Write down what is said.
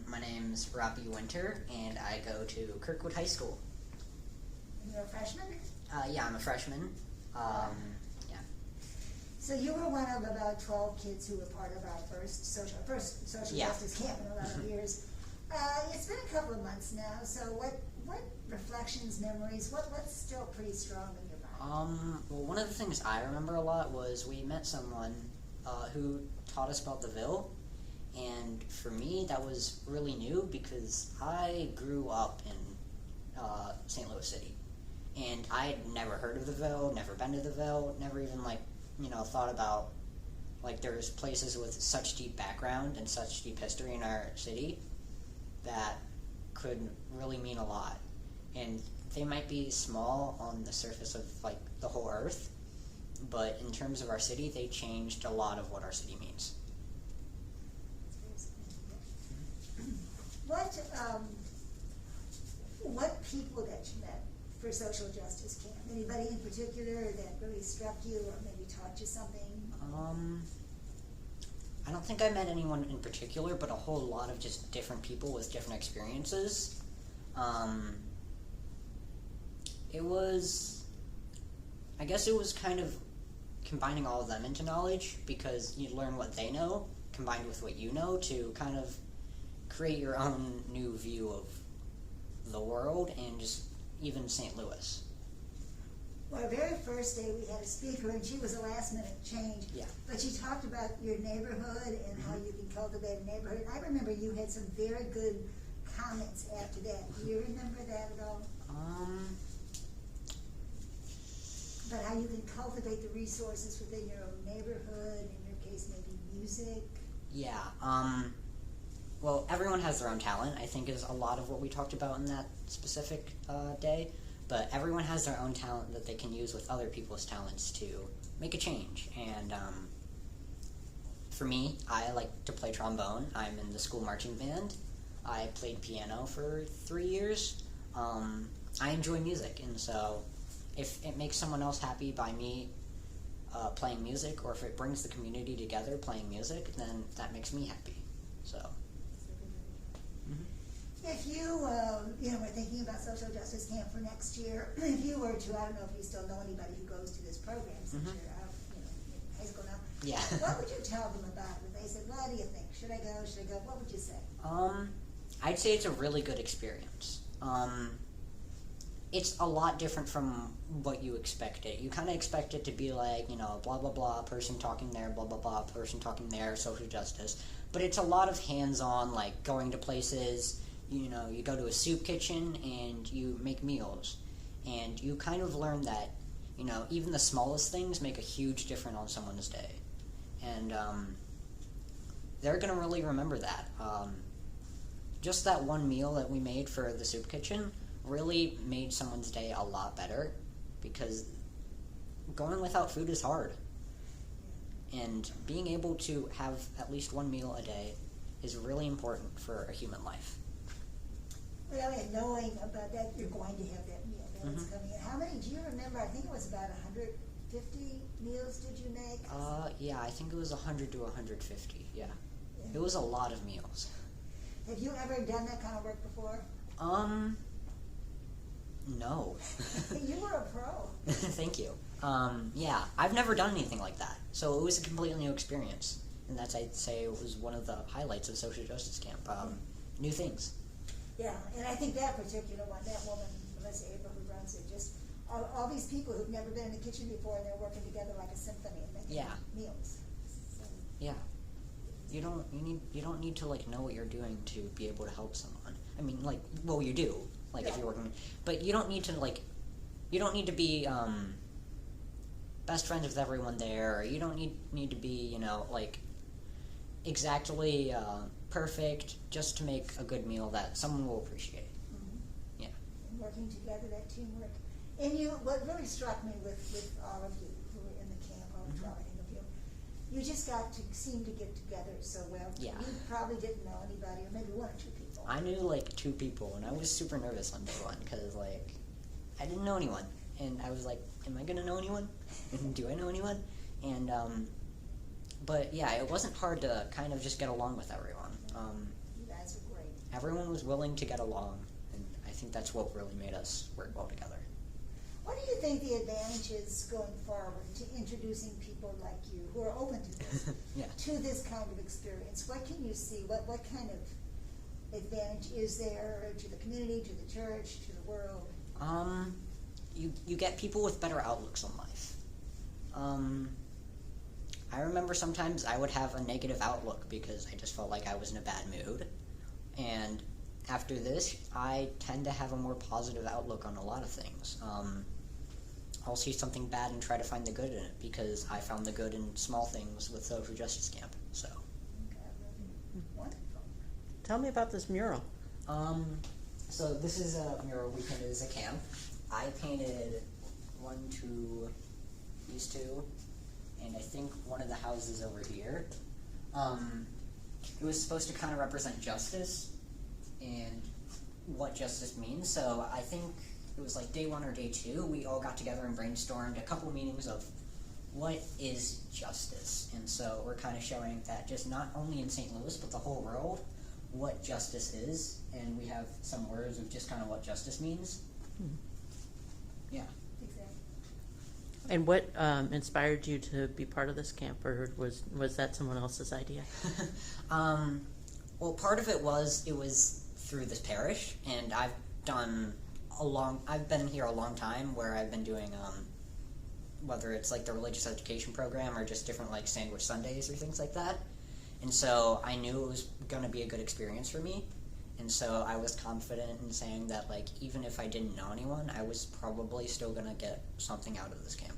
My name's Robbie Winter, and I go to Kirkwood High School. You're a freshman? Yeah, I'm a freshman. Yeah. So you were one of about 12 kids who were part of our first social Yeah. justice camp in a lot of years. It's been a couple of months now, so what reflections, memories, what's still pretty strong in your mind? Well, one of the things I remember a lot was we met someone who taught us about the Ville, and for me that was really new because I grew up in St. Louis City, and I had never heard of the Ville, never been to the Ville, never even thought about there's places with such deep background and such deep history in our city that could really mean a lot. And they might be small on the surface of the whole earth, but in terms of our city, they changed a lot of what our city means. What people that you met for social justice camp? Anybody in particular that really struck you or maybe taught you something? I don't think I met anyone in particular, but a whole lot of just different people with different experiences. I guess it was kind of combining all of them into knowledge, because you learn what they know combined with what you know to kind of create your own new view of the world and just even St. Louis. Well, our very first day we had a speaker, and she was a last-minute change. Yeah. But she talked about your neighborhood and how you can cultivate a neighborhood. I remember you had some very good comments after that. Do you remember that at all? About how you can cultivate the resources within your own neighborhood, in your case maybe music. Yeah. Well, everyone has their own talent, I think, is a lot of what we talked about in that specific day. But everyone has their own talent that they can use with other people's talents to make a change. And for me, I like to play trombone. I'm in the school marching band. I played piano for 3 years. I enjoy music, and so if it makes someone else happy by me playing music, or if it brings the community together playing music, then that makes me happy. So. If you, were thinking about social justice camp for next year, if you were to, I don't know if you still know anybody who goes to this program since you're out, in high school now. Yeah. What would you tell them about it? If they said, "What do you think? Should I go? Should I go?" What would you say? I'd say it's a really good experience. It's a lot different from what you expected. You kind of expect it to be blah, blah, blah, person talking there, blah, blah, blah, person talking there, social justice. But it's a lot of hands-on, going to places. You go to a soup kitchen and you make meals. And you kind of learn that, even the smallest things make a huge difference on someone's day. And they're going to really remember that. Just that one meal that we made for the soup kitchen really made someone's day a lot better, because going without food is hard. And being able to have at least one meal a day is really important for a human life. Well, and knowing about that, you're going to have that meal that's coming in. How many, do you remember? I think it was about 150 meals did you make? Yeah, I think it was 100 to 150, yeah. It was a lot of meals. Have you ever done that kind of work before? No. You were a pro. Thank you. Yeah, I've never done anything like that, so it was a completely new experience. And that's, I'd say, it was one of the highlights of social justice camp. New things. Yeah, and I think that particular one, that woman, Melissa April, who runs it, just all these people who've never been in the kitchen before, and they're working together like a symphony and making meals. So. Yeah. You don't need to know what you're doing to be able to help someone. I mean, well, you do, if you're working, but you don't need to be best friends with everyone there. Or you don't need to be exactly perfect just to make a good meal that someone will appreciate. Yeah. And working together, that teamwork. And what really struck me with all of you who were in the camp, all 12 of you, you just got to seem to get together so well. Yeah. You probably didn't know anybody, or maybe one or two people. I knew 2 people, and I was super nervous on day one because I didn't know anyone, and I was am I gonna know anyone? Do I know anyone? And but yeah, it wasn't hard to kind of just get along with everyone. You guys are great. everyone was willing to get along, and I think that's what really made us work well together. What do you think the advantage is going forward to introducing people like you who are open to this, Yeah. to this kind of experience? What can you see? What kind of advantage is there to the community, to the church, to the world? You get people with better outlooks on life. I remember sometimes I would have a negative outlook because I just felt like I was in a bad mood. And after this, I tend to have a more positive outlook on a lot of things. I'll see something bad and try to find the good in it because I found the good in small things with social justice camp. So, Wonderful. Tell me about this mural. so this is a mural we painted as a camp. I painted these two, and I think one of the houses over here. It was supposed to kind of represent justice and what justice means. So I think it was like day 1 or day 2, we all got together and brainstormed a couple meanings of what is justice. And so we're kind of showing that just not only in St. Louis, but the whole world, what justice is. And we have some words of just kind of what justice means. Yeah. Exactly. And what inspired you to be part of this camp, or was that someone else's idea? Well, part of it was through this parish, and I've been here a long time where I've been doing whether it's like the religious education program or just different like sandwich Sundays or things like that. And so I knew it was going to be a good experience for me. And so I was confident in saying that, like, even if I didn't know anyone, I was probably still going to get something out of this camp.